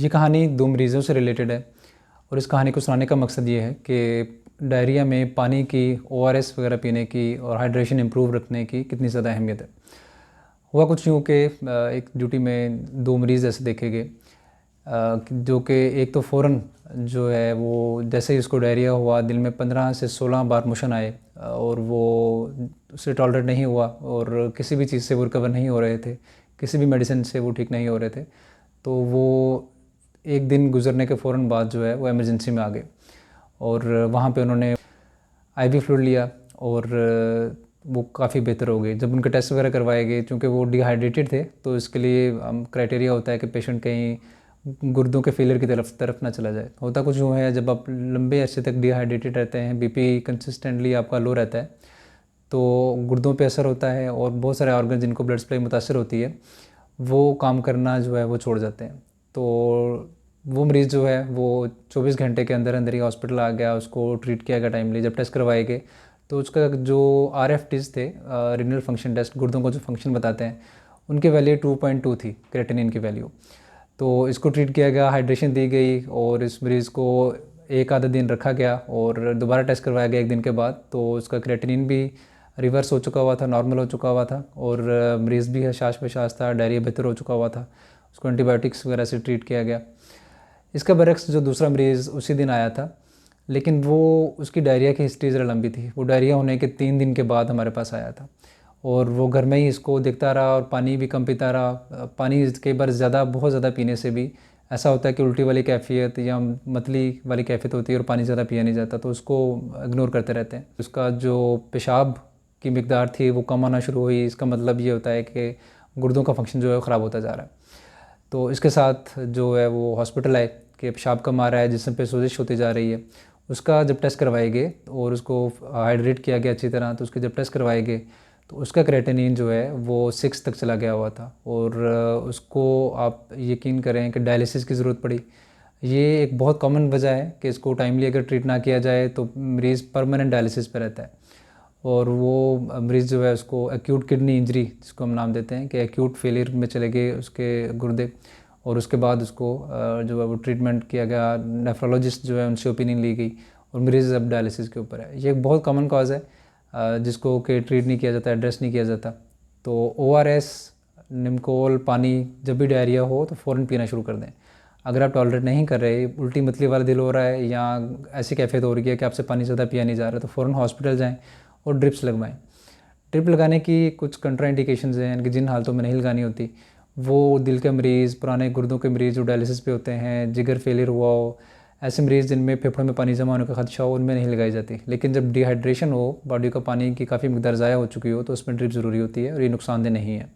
ये कहानी दो मरीज़ों से रिलेटेड है और इस कहानी को सुनाने का मकसद ये है कि डायरिया में पानी की ओआरएस वगैरह पीने की और हाइड्रेशन इम्प्रूव रखने की कितनी ज़्यादा अहमियत है। हुआ कुछ यूँ कि एक ड्यूटी में दो मरीज़ ऐसे देखे गए, जो कि एक तो फ़ौरन जो है वो जैसे ही उसको डायरिया हुआ दिल में 15 से 16 बार मोशन आए, और वो उससे टॉलरेट नहीं हुआ और किसी भी चीज़ से वो रिकवर नहीं हो रहे थे, किसी भी मेडिसिन से वो ठीक नहीं हो रहे थे। तो वो एक दिन गुजरने के फ़ौरन बाद जो है वो इमरजेंसी में आ गए और वहाँ पे उन्होंने आईवी फ्लूइड लिया और वो काफ़ी बेहतर हो गए। जब उनके टेस्ट वगैरह करवाए गए, चूँकि वो डिहाइड्रेटेड थे, तो इसके लिए क्राइटेरिया होता है कि पेशेंट कहीं गुर्दों के फेलियर की तरफ ना चला जाए। होता कुछ यूँ है, जब आप लंबे अरसे तक डिहाइड्रेटेड रहते हैं, बीपी कंसिस्टेंटली आपका लो रहता है, तो गुर्दों पे असर होता है और बहुत सारे ऑर्गन जिनको ब्लड सप्लाई मुतासर होती है वो काम करना जो है वो छोड़ जाते हैं। तो वो मरीज़ जो है वो 24 घंटे के अंदर अंदर ही हॉस्पिटल आ गया, उसको ट्रीट किया गया टाइमली। जब टेस्ट करवाए गए तो उसका जो RFTs थे, रीनल फंक्शन टेस्ट, गुर्दों को जो फंक्शन बताते हैं, उनकी वैल्यू 2.2 थी, क्रेटिनिन की वैल्यू। तो इसको ट्रीट किया गया, हाइड्रेशन दी गई और इस मरीज़ को एक आधा दिन रखा गया और दोबारा टेस्ट करवाया गया एक दिन के बाद। तो उसका क्रेटिनिन भी रिवर्स हो चुका हुआ था, नॉर्मल हो चुका हुआ था और मरीज़ भी हशाश बशाश था, डायरिया बेहतर हो चुका हुआ था। उसको एंटीबायोटिक्स वगैरह से ट्रीट किया गया। इसका बरक्स जो दूसरा मरीज़ उसी दिन आया था, लेकिन वो उसकी डायरिया की हिस्ट्री ज़रा लंबी थी। वो डायरिया होने के 3 दिन के बाद हमारे पास आया था और वो घर में ही इसको देखता रहा और पानी भी कम पीता रहा। पानी कई बार बहुत ज़्यादा पीने से भी ऐसा होता है कि उल्टी वाली कैफियत या मतली वाली कैफियत होती है और पानी ज़्यादा पिया नहीं जाता, तो उसको इग्नोर करते रहते हैं। उसका जो पेशाब की मिकदार थी वो कम आना शुरू हुई। इसका मतलब ये होता है कि गुर्दों का फंक्शन जो है ख़राब होता जा रहा है। तो इसके साथ जो है वो हॉस्पिटल आए कि पेशाब कम आ रहा है, जिसम पे सोजिश होती जा रही है। उसका जब टेस्ट करवाए गए और उसको हाइड्रेट किया गया अच्छी तरह, तो उसके जब टेस्ट करवाए गए तो उसका क्रेटिनिन जो है वो 6 तक चला गया हुआ था और उसको आप यकीन करें कि डायलिसिस की ज़रूरत पड़ी। ये एक बहुत कॉमन वजह है कि इसको टाइमली अगर ट्रीट ना किया जाए तो मरीज़ परमानेंट डायलिसिस पे रहता है और वो मरीज़ जो है उसको एक्यूट किडनी इंजरी, जिसको हम नाम देते हैं, कि एक्यूट फेलियर में चले गए उसके गुर्दे। और उसके बाद उसको जो है वो ट्रीटमेंट किया गया, नेफ्रोलॉजिस्ट जो है उनसे ओपिनियन ली गई और मरीज़ अब डायलिसिस के ऊपर है। ये एक बहुत कॉमन कॉज़ है जिसको कि ट्रीट नहीं किया जाता, एड्रेस नहीं किया जाता। तो ORS, निमकोल पानी जब भी डायरिया हो तो फ़ौरन पीना शुरू कर दें। अगर आप टॉलरेट नहीं कर रहे, उल्टी मतली वाला दिल हो रहा है या ऐसी कैफियत हो रही है कि आपसे पानी ज़्यादा पिया नहीं जा रहा, तो फ़ौरन हॉस्पिटल जाएँ और ड्रिप्स लगवाएं। ड्रिप लगाने की कुछ कंट्राइंडिकेशंस हैं, यानी कि जिन हालतों में नहीं लगानी होती, वो दिल के मरीज़, पुराने गुर्दों के मरीज़ जो डायलिसिस पे होते हैं, जिगर फेलियर हुआ हो, ऐसे मरीज़ जिनमें फेफड़ों में पानी जमा होने का खदशा हो, उनमें नहीं लगाई जाती। लेकिन जब डिहाइड्रेशन हो, बॉडी का पानी की काफ़ी मिकदार ज़ाया हो चुकी हो, तो उसमें ड्रिप ज़रूरी होती है और ये नुकसानदेह नहीं है।